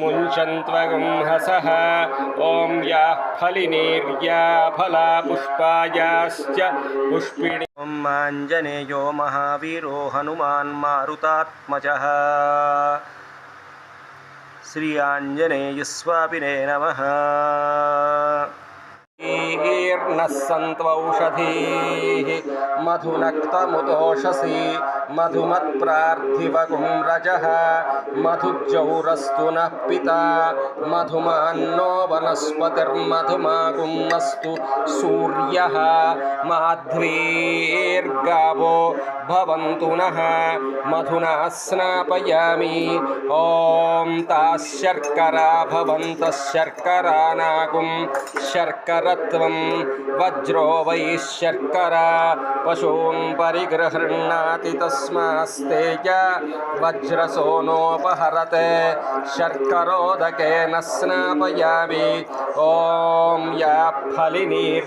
मुञ्चन्त्वगं हसः ॐ याः फलिनीर्या फला पुष्पायाश्च पुष्पिणी ॐ आञ्जनेयो महावीरो हनुमान् मारुतात्मजः श्री आञ्जनेयस्वामिने नमः। नः सन्त्वौषधीः मधुनक्तमुतोषसि मधुमत्प्रार्थिवगुं रजः मधुज्जौरस्तु नः पिता मधुमान्नो वनस्पतिर्मधुमागुम् अस्तु सूर्यः माध्वीर्गावो भवन्तु नः मधुना स्नापयामि ॐ ताः शर्करा भवन्तः शर्करानागुं शर्करत्वं वज्रो वै शर्करा पशून् परिगृह्णाति तस्मास्तेज वज्रसोनोपहरते शर्करोदकेन स्नापयामि ॐ या फलिनीर्